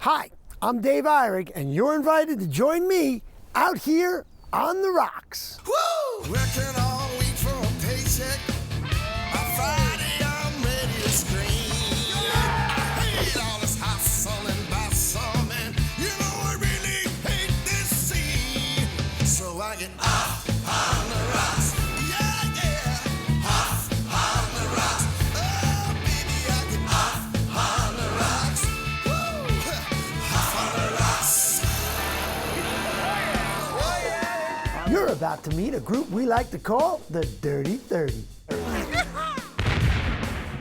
Hi, I'm Dave Eyrig, and you're invited to join me out here on the rocks. Woo! Working all week for a paycheck. On Friday, I'm ready to scream. I hate all this hustling by some, and you know I really hate this scene. So I get off on the rocks. Yeah, yeah. Off on the rocks. Oh, baby, I get off on the rocks. Woo! Off on the rocks. You're about to meet a group we like to call the Dirty 30.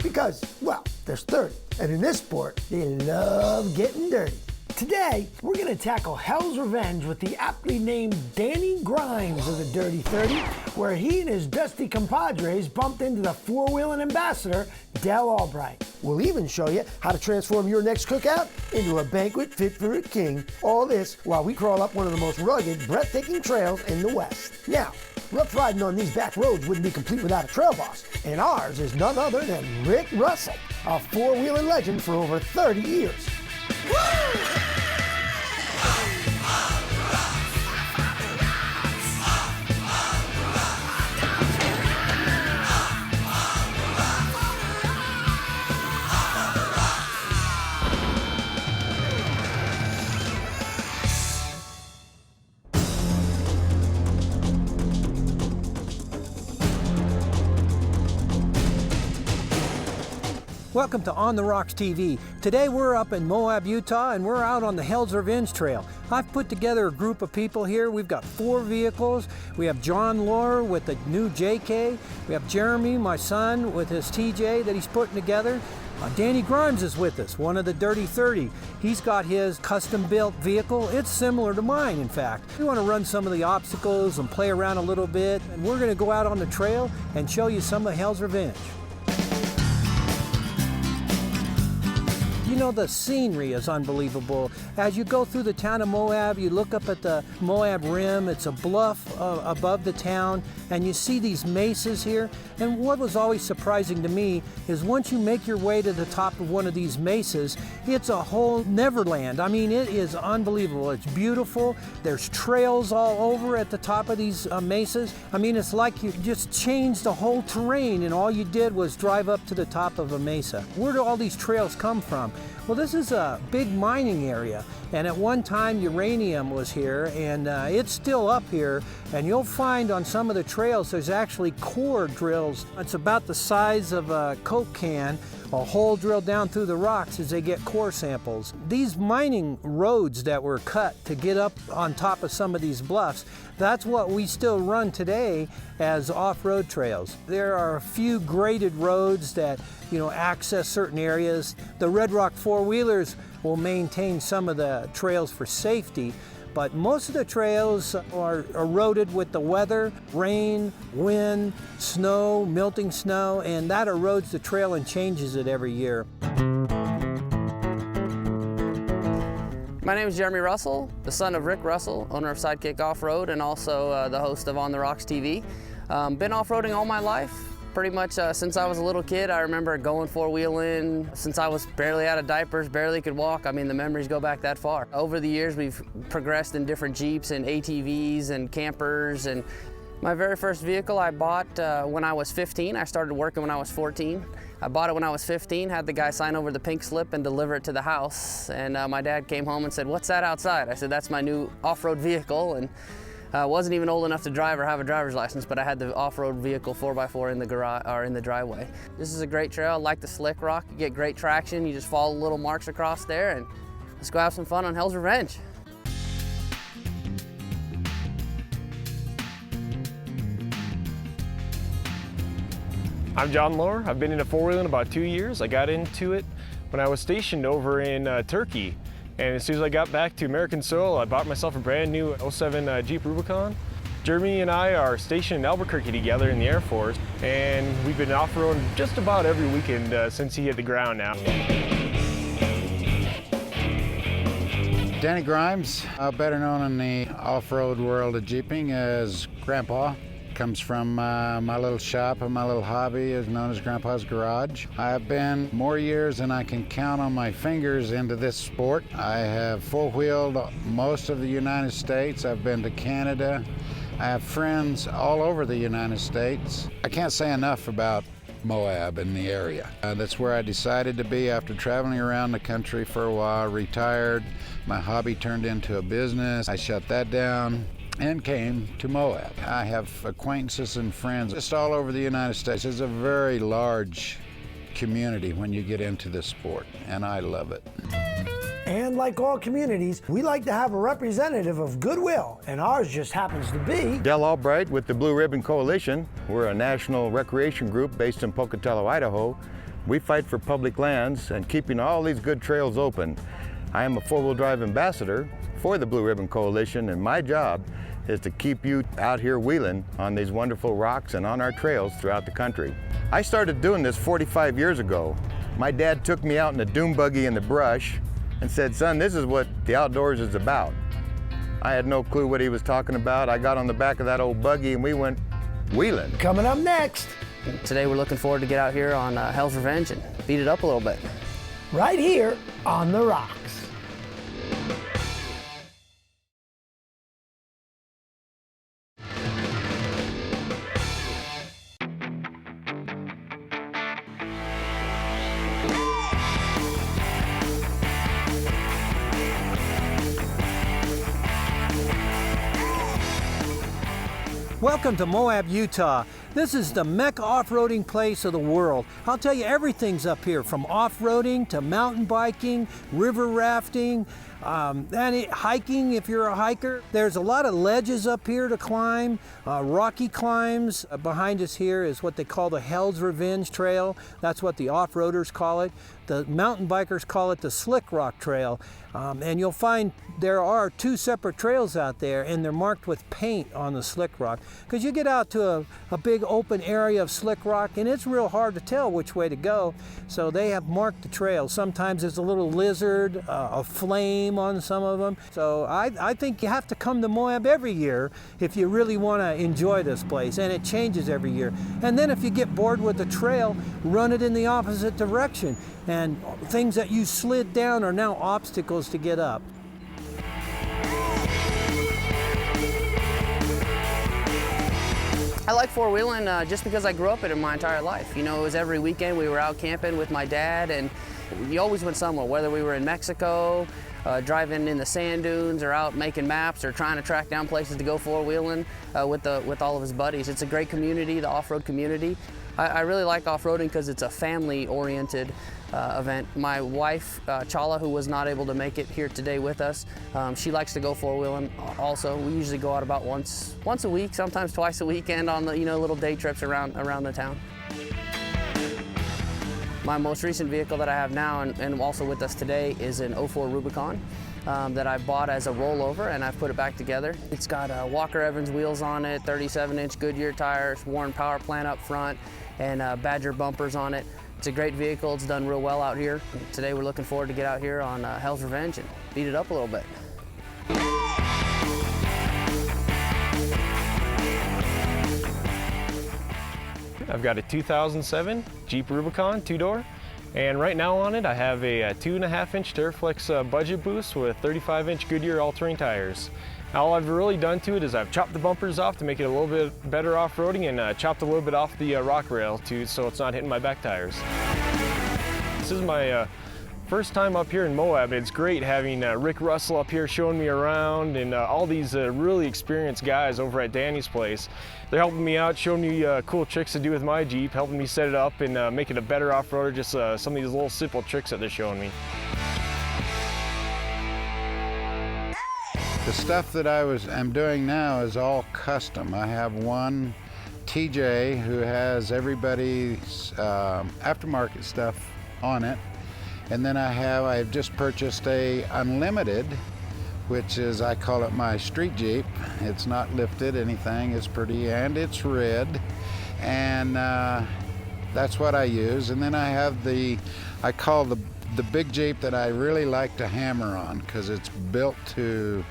Because, well, there's 30, and in this sport, they love getting dirty. Today, we're gonna tackle Hell's Revenge with the aptly named Danny Grimes of the Dirty 30, where he and his dusty compadres bumped into the four-wheeling ambassador, Del Albright. We'll even show you how to transform your next cookout into a banquet fit for a king. All this while we crawl up one of the most rugged, breathtaking trails in the West. Now, rough riding on these back roads wouldn't be complete without a trail boss, and ours is none other than Rick Russell, a four-wheeling legend for over 30 years. Woo! Welcome to On the Rocks TV. Today we're up in Moab, Utah, and we're out on the Hell's Revenge Trail. I've put together a group of people here. We've got 4 vehicles. We have John Lohr with the new JK. We have Jeremy, my son, with his TJ that he's putting together. Danny Grimes is with us, one of the Dirty 30. He's got his custom-built vehicle. It's similar to mine, in fact. We want to run some of the obstacles and play around a little bit, and we're going to go out on the trail and show you some of Hell's Revenge. You know, the scenery is unbelievable. As you go through the town of Moab, you look up at the Moab Rim. It's a bluff above the town, and you see these mesas here. And what was always surprising to me is once you make your way to the top of one of these mesas, it's a whole Neverland. I mean, it is unbelievable. It's beautiful. There's trails all over at the top of these mesas. I mean, it's like you just changed the whole terrain, and all you did was drive up to the top of a mesa. Where do all these trails come from? Well, this is a big mining area, and at one time uranium was here, and it's still up here, and you'll find on some of the trails there's actually core drills. It's about the size of a Coke can, a hole drilled down through the rocks as they get core samples. These mining roads that were cut to get up on top of some of these bluffs, that's what we still run today as off-road trails. There are a few graded roads that, you know, access certain areas. The Red Rock four-wheelers will maintain some of the trails for safety, but most of the trails are eroded with the weather, rain, wind, snow, melting snow, and that erodes the trail and changes it every year. My name is Jeremy Russell, the son of Rick Russell, owner of Sidekick Off-Road and also the host of On the Rocks TV. Been off-roading all my life. Pretty much since I was a little kid. I remember going four-wheeling since I was barely out of diapers, barely could walk. I mean, the memories go back that far. Over the years, we've progressed in different Jeeps and ATVs and campers. And my very first vehicle I bought when I was 15. I started working when I was 14. I bought it when I was 15, had the guy sign over the pink slip and deliver it to the house. And my dad came home and said, "What's that outside?" I said, "That's my new off-road vehicle." And I wasn't even old enough to drive or have a driver's license, but I had the off-road vehicle 4x4 in the garage or in the driveway. This is a great trail. I like the slick rock. You get great traction. You just follow little marks across there, and let's go have some fun on Hell's Revenge. I'm John Lohr. I've been into four-wheeling about 2 years. I got into it when I was stationed over in Turkey. And as soon as I got back to American soil, I bought myself a brand new 07 Jeep Rubicon. Jeremy and I are stationed in Albuquerque together in the Air Force, and we've been off-roading just about every weekend since he hit the ground now. Danny Grimes, better known in the off-road world of Jeeping as Grandpa. Comes from my little shop and my little hobby is known as Grandpa's Garage. I have been more years than I can count on my fingers into this sport. I have four-wheeled most of the United States. I've been to Canada. I have friends all over the United States. I can't say enough about Moab in the area. That's where I decided to be after traveling around the country for a while, retired. My hobby turned into a business. I shut that down and came to Moab. I have acquaintances and friends just all over the United States. It's a very large community when you get into this sport, and I love it. And like all communities, we like to have a representative of goodwill, and ours just happens to be Del Albright with the Blue Ribbon Coalition. We're a national recreation group based in Pocatello, Idaho. We fight for public lands and keeping all these good trails open. I am a four-wheel drive ambassador for the Blue Ribbon Coalition, and my job is to keep you out here wheeling on these wonderful rocks and on our trails throughout the country. I started doing this 45 years ago. My dad took me out in a dune buggy in the brush and said, "Son, this is what the outdoors is about." I had no clue what he was talking about. I got on the back of that old buggy and we went wheeling. coming up next, Today we're looking forward to get out here on Hell's Revenge and beat it up a little bit. right here on The Rocks. Welcome to Moab, Utah. This is the Mecca off-roading place of the world. I'll tell you, everything's up here, from off-roading to mountain biking, river rafting, hiking if you're a hiker. There's a lot of ledges up here to climb, rocky climbs. Behind us here is what they call the Hell's Revenge Trail. That's what the off-roaders call it. The mountain bikers call it the Slick Rock Trail. And you'll find there are two separate trails out there, and they're marked with paint on the slick rock. Because you get out to a big open area of slick rock, and it's real hard to tell which way to go. So they have marked the trail. Sometimes there's a little lizard, a flame on some of them. So I think you have to come to Moab every year if you really want to enjoy this place, and it changes every year. And then if you get bored with the trail, run it in the opposite direction. And things that you slid down are now obstacles to get up. I like four-wheeling just because I grew up in it my entire life. You know, it was every weekend we were out camping with my dad, and you always went somewhere, whether we were in Mexico, driving in the sand dunes, or out making maps, or trying to track down places to go four-wheeling with all of his buddies. It's a great community, the off-road community. I really like off-roading because it's a family-oriented event. My wife, Chala, who was not able to make it here today with us, she likes to go four-wheeling also. We usually go out about once a week, sometimes twice a weekend on the little day trips around the town. My most recent vehicle that I have now and also with us today is an 04 Rubicon that I bought as a rollover, and I've put it back together. It's got Walker Evans wheels on it, 37-inch Goodyear tires, Warren power plant up front, and Badger bumpers on it. It's a great vehicle. It's done real well out here. Today we're looking forward to get out here on Hell's Revenge and beat it up a little bit. I've got a 2007 Jeep Rubicon 2-door, and right now on it I have a 2.5-inch Duraflex budget boost with 35-inch Goodyear all-terrain tires. All I've really done to it is I've chopped the bumpers off to make it a little bit better off-roading, and chopped a little bit off the rock rail so it's not hitting my back tires. This is my first time up here in Moab. It's great having Rick Russell up here showing me around, and all these really experienced guys over at Danny's place. They're helping me out, showing me cool tricks to do with my Jeep, helping me set it up and make it a better off-roader, just some of these little simple tricks that they're showing me. The stuff that I'm doing now is all custom. I have one TJ who has everybody's aftermarket stuff on it. And then I've just purchased a Unlimited, which is, I call it my street Jeep. It's not lifted anything, it's pretty, and it's red. And that's what I use. And then I have I call the big Jeep that I really like to hammer on, because it's built to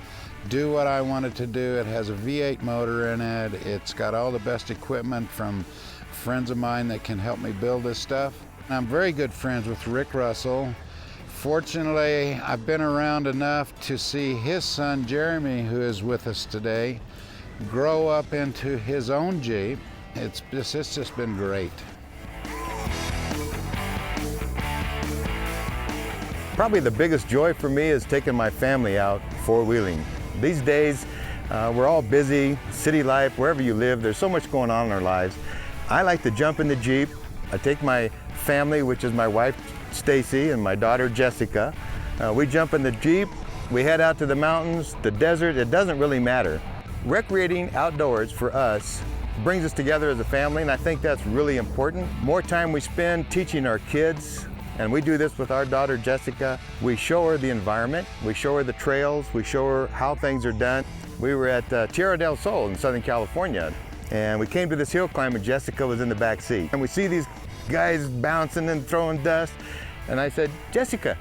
do what I want it to do. It has a V8 motor in it. It's got all the best equipment from friends of mine that can help me build this stuff. I'm very good friends with Rick Russell. Fortunately, I've been around enough to see his son, Jeremy, who is with us today, grow up into his own Jeep. It's just been great. Probably the biggest joy for me is taking my family out four-wheeling. These days, we're all busy, city life, wherever you live, there's so much going on in our lives. I like to jump in the Jeep. I take my family, which is my wife, Stacy, and my daughter, Jessica. We jump in the Jeep, we head out to the mountains, the desert, it doesn't really matter. Recreating outdoors for us brings us together as a family, and I think that's really important. More time we spend teaching our kids, and we do this with our daughter Jessica. We show her the environment, we show her the trails, we show her how things are done. We were at Tierra del Sol in Southern California, and we came to this hill climb and Jessica was in the back seat. And we see these guys bouncing and throwing dust, and I said, Jessica,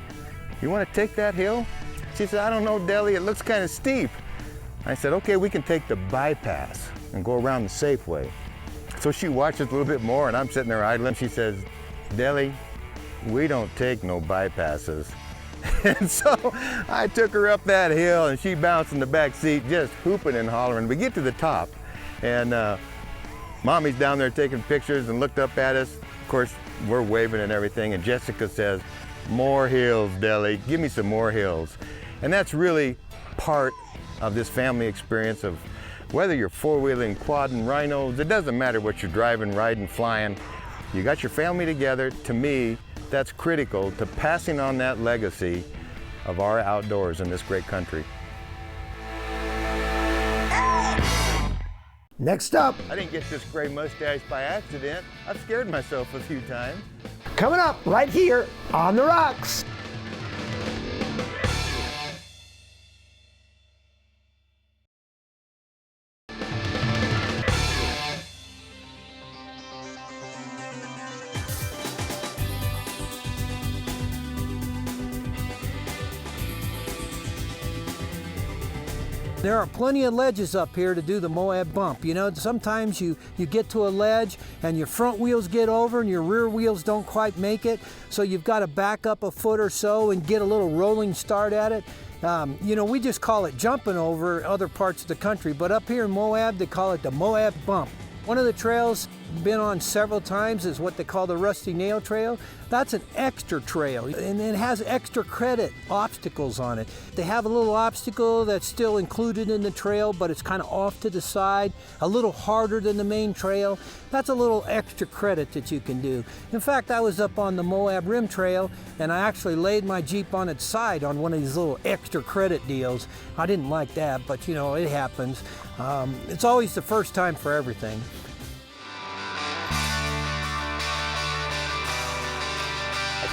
you want to take that hill? She said, I don't know, Deli, it looks kind of steep. I said, okay, we can take the bypass and go around the safe way. So she watches a little bit more, and I'm sitting there idling. She says, Deli, we don't take no bypasses. And so I took her up that hill and she bounced in the back seat, just hooping and hollering. We get to the top and Mommy's down there taking pictures and looked up at us. Of course, we're waving and everything, and Jessica says, more hills, Deli, give me some more hills. And that's really part of this family experience of whether you're four-wheeling, quadding, rhinos, it doesn't matter what you're driving, riding, flying. You got your family together. To me, that's critical to passing on that legacy of our outdoors in this great country. Next up, I didn't get this gray mustache by accident. I've scared myself a few times. coming up right here on The Rocks. There are plenty of ledges up here to do the Moab Bump. You know, sometimes you get to a ledge and your front wheels get over and your rear wheels don't quite make it, so you've got to back up a foot or so and get a little rolling start at it. You know, we just call it jumping over other parts of the country, but up here in Moab, they call it the Moab Bump. One of the trails I've been on several times is what they call the Rusty Nail Trail. That's an extra trail, and it has extra credit obstacles on it. They have a little obstacle that's still included in the trail, but it's kind of off to the side, a little harder than the main trail. That's a little extra credit that you can do. In fact, I was up on the Moab Rim Trail, and I actually laid my Jeep on its side on one of these little extra credit deals. I didn't like that, but you know, it happens. It's always the first time for everything.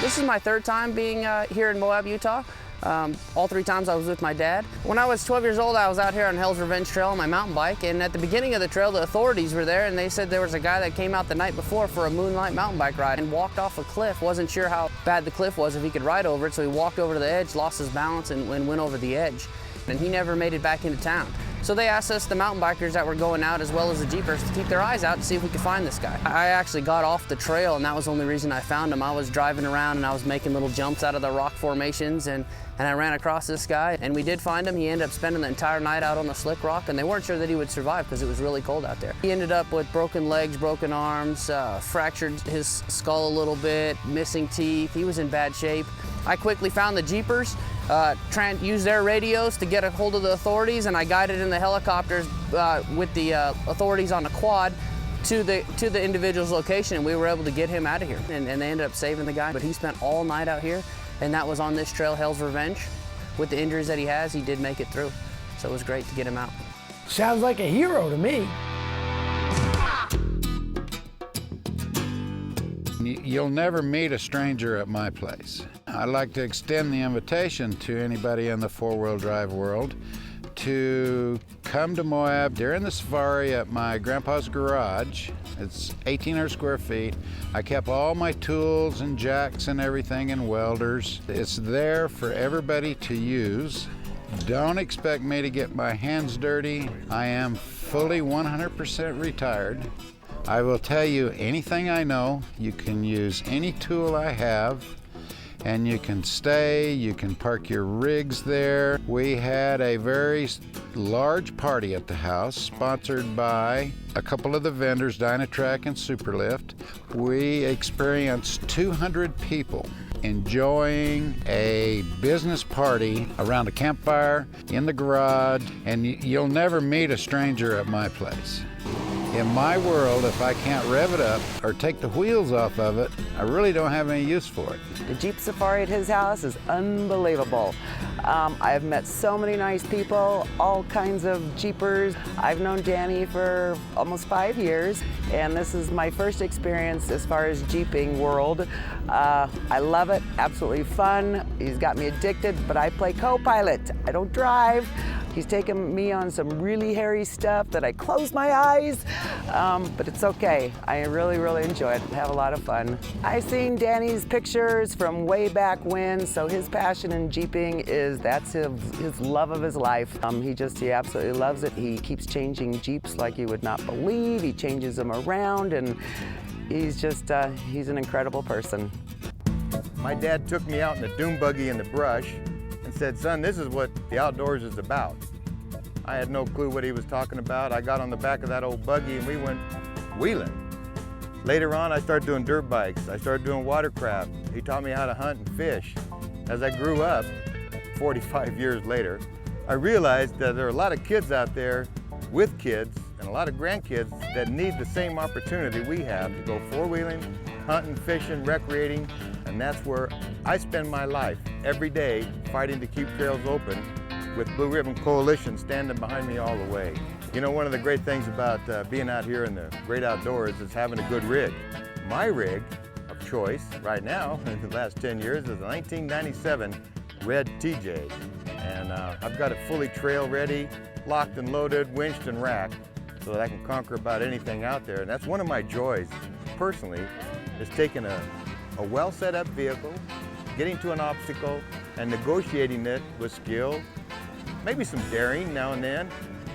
This is my third time being here in Moab, Utah. All 3 times I was with my dad. When I was 12 years old, I was out here on Hell's Revenge Trail on my mountain bike, and at the beginning of the trail, the authorities were there, and they said there was a guy that came out the night before for a moonlight mountain bike ride and walked off a cliff. Wasn't sure how bad the cliff was, if he could ride over it, so he walked over to the edge, lost his balance, and went over the edge. And he never made it back into town. So they asked us, the mountain bikers that were going out, as well as the Jeepers, to keep their eyes out to see if we could find this guy. I actually got off the trail, and that was the only reason I found him. I was driving around and I was making little jumps out of the rock formations, and I ran across this guy, and we did find him. He ended up spending the entire night out on the slick rock, and they weren't sure that he would survive because it was really cold out there. He ended up with broken legs, broken arms, fractured his skull a little bit, missing teeth. He was in bad shape. I quickly found the Jeepers, trying to use their radios to get a hold of the authorities, and I guided in the helicopters with the authorities on the quad to the individual's location, and we were able to get him out of here. And they ended up saving the guy, but he spent all night out here, and that was on this trail, Hell's Revenge. With the injuries that he has, he did make it through, so it was great to get him out. Sounds like a hero to me. You'll never meet a stranger at my place. I'd like to extend the invitation to anybody in the four-wheel drive world to come to Moab during the safari at my grandpa's garage. It's 1,800 square feet. I kept all my tools and jacks and everything and welders. It's there for everybody to use. Don't expect me to get my hands dirty. I am fully 100% retired. I will tell you anything I know. You can use any tool I have, and you can stay, you can park your rigs there. We had a very large party at the house, sponsored by a couple of the vendors, Dynatrack and Superlift. We experienced 200 people enjoying a business party around a campfire, in the garage, and you'll never meet a stranger at my place. In my world, if I can't rev it up or take the wheels off of it, I really don't have any use for it. The Jeep safari at his house is unbelievable. I've met so many nice people, all kinds of Jeepers. I've known Danny for almost 5 years, and this is my first experience as far as Jeeping world. I love it, absolutely fun. He's got me addicted, but I play co-pilot. I don't drive. He's taken me on some really hairy stuff that I close my eyes, but it's okay. I really, really enjoy it, have a lot of fun. I've seen Danny's pictures from way back when, so his passion in Jeeping that's his love of his life. He absolutely loves it. He keeps changing Jeeps like you would not believe. He changes them around, and he's an incredible person. My dad took me out in a dune buggy in the brush and said, "Son, this is what the outdoors is about." I had no clue what he was talking about. I got on the back of that old buggy and we went wheeling. Later on, I started doing dirt bikes. I started doing watercraft. He taught me how to hunt and fish. As I grew up, 45 years later, I realized that there are a lot of kids out there with kids and a lot of grandkids that need the same opportunity we have to go four-wheeling, hunting, fishing, recreating, and that's where I spend my life every day fighting to keep trails open with Blue Ribbon Coalition standing behind me all the way. You know, one of the great things about being out here in the great outdoors is having a good rig. My rig of choice right now, in the last 10 years, is a 1997 red TJ. And I've got it fully trail ready, locked and loaded, winched and racked, so that I can conquer about anything out there. And that's one of my joys, personally, is taking a well set up vehicle, getting to an obstacle, and negotiating it with skill, maybe some daring now and then.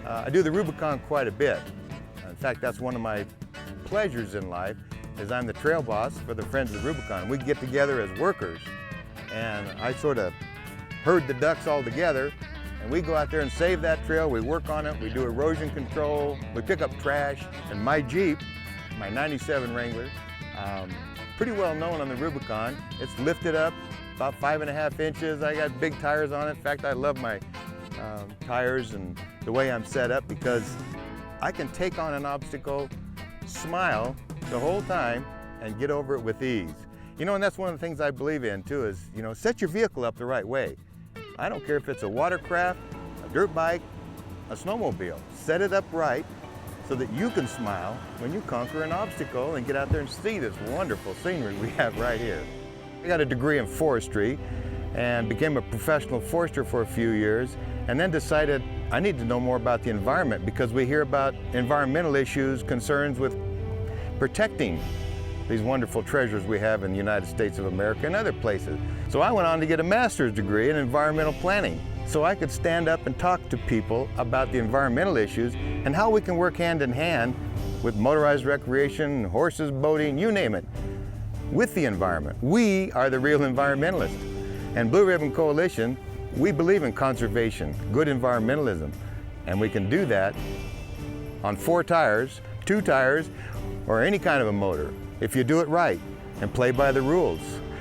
I do the Rubicon quite a bit. In fact, that's one of my pleasures in life, is I'm the trail boss for the Friends of the Rubicon. We get together as workers, and I sort of herd the ducks all together, and we go out there and save that trail. We work on it, we do erosion control, we pick up trash, and my Jeep, my 97 Wrangler, pretty well known on the Rubicon. It's lifted up about 5.5 inches. I got big tires on it. In fact, I love my tires and the way I'm set up, because I can take on an obstacle, smile the whole time, and get over it with ease. You know, and that's one of the things I believe in too, is, you know, set your vehicle up the right way. I don't care if it's a watercraft, a dirt bike, a snowmobile. Set it up right so that you can smile when you conquer an obstacle and get out there and see this wonderful scenery we have right here. I got a degree in forestry and became a professional forester for a few years, and then decided I need to know more about the environment, because we hear about environmental issues, concerns with protecting these wonderful treasures we have in the United States of America and other places. So I went on to get a master's degree in environmental planning, so I could stand up and talk to people about the environmental issues and how we can work hand in hand with motorized recreation, horses, boating, you name it, with the environment. We are the real environmentalists. And Blue Ribbon Coalition, we believe in conservation, good environmentalism, and we can do that on 4 tires, 2 tires, or any kind of a motor, if you do it right and play by the rules.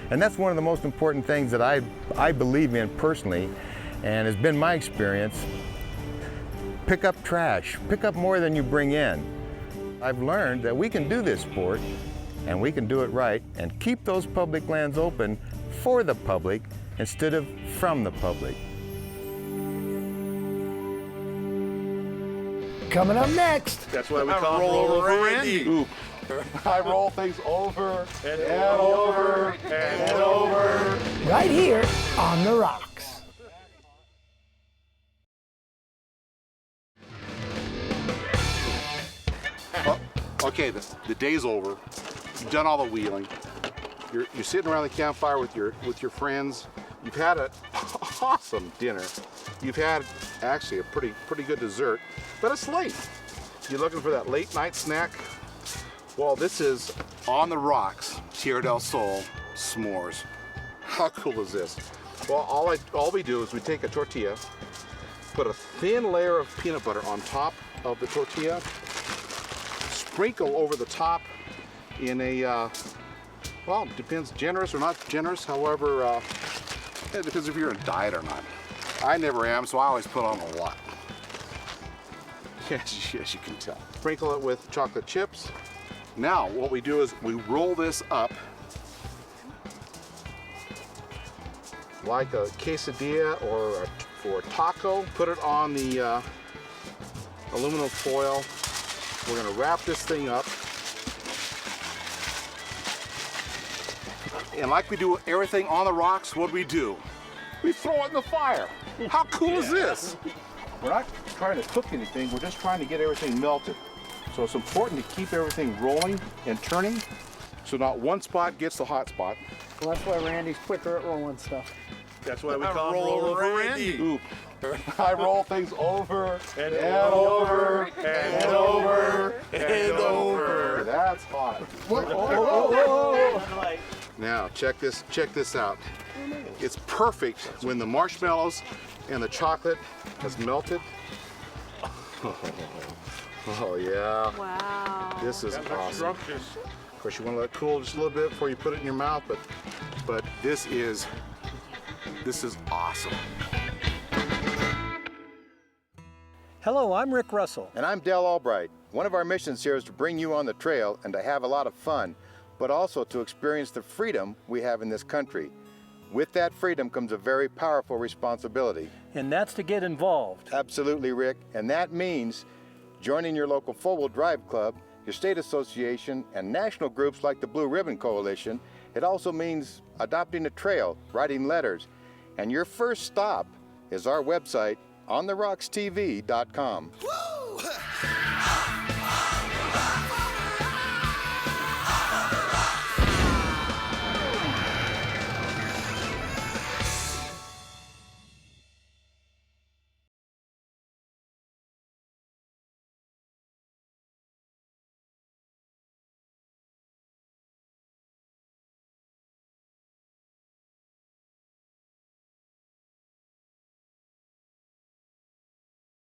And that's one of the most important things that I believe in personally, and has been my experience. Pick up trash, pick up more than you bring in. I've learned that we can do this sport, and we can do it right, and keep those public lands open for the public instead of from the public. Coming up next. That's why we call him Roll Over Randy. I roll things over and over and over. Right here on The Rocks. Oh, okay, the day's over. You've done all the wheeling. You're sitting around the campfire with your friends. You've had awesome dinner. You've had actually a pretty good dessert, but it's late. You're looking for that late night snack? Well, this is On the Rocks Tierra del Sol s'mores. How cool is this? Well, all we do is we take a tortilla, put a thin layer of peanut butter on top of the tortilla, sprinkle over the top in a, well, it depends, generous or not generous, however, it depends if you're in a diet or not. I never am, so I always put on a lot. Yes, you can tell. Sprinkle it with chocolate chips. Now, what we do is we roll this up like a quesadilla or a taco. Put it on the aluminum foil. We're gonna wrap this thing up. And like we do everything on the rocks, what do? We throw it in the fire. How cool is this? We're not trying to cook anything, we're just trying to get everything melted. So it's important to keep everything rolling and turning so not one spot gets the hot spot. Well, that's why Randy's quicker at rolling stuff. That's why we call him Roll Over Randy. Oop. I roll things over and over and over and over. That's hot. Whoa. Now check this out. It's perfect when the marshmallows and the chocolate has melted. Oh yeah. Wow. This is awesome. Of course, you want to let it cool just a little bit before you put it in your mouth, but this is awesome. Hello, I'm Rick Russell. And I'm Dale Albright. One of our missions here is to bring you on the trail and to have a lot of fun, but also to experience the freedom we have in this country. With that freedom comes a very powerful responsibility. And that's to get involved. Absolutely, Rick. And that means joining your local four-wheel drive club, your state association, and national groups like the Blue Ribbon Coalition. It also means adopting a trail, writing letters. And your first stop is our website, ontherocks.tv.com.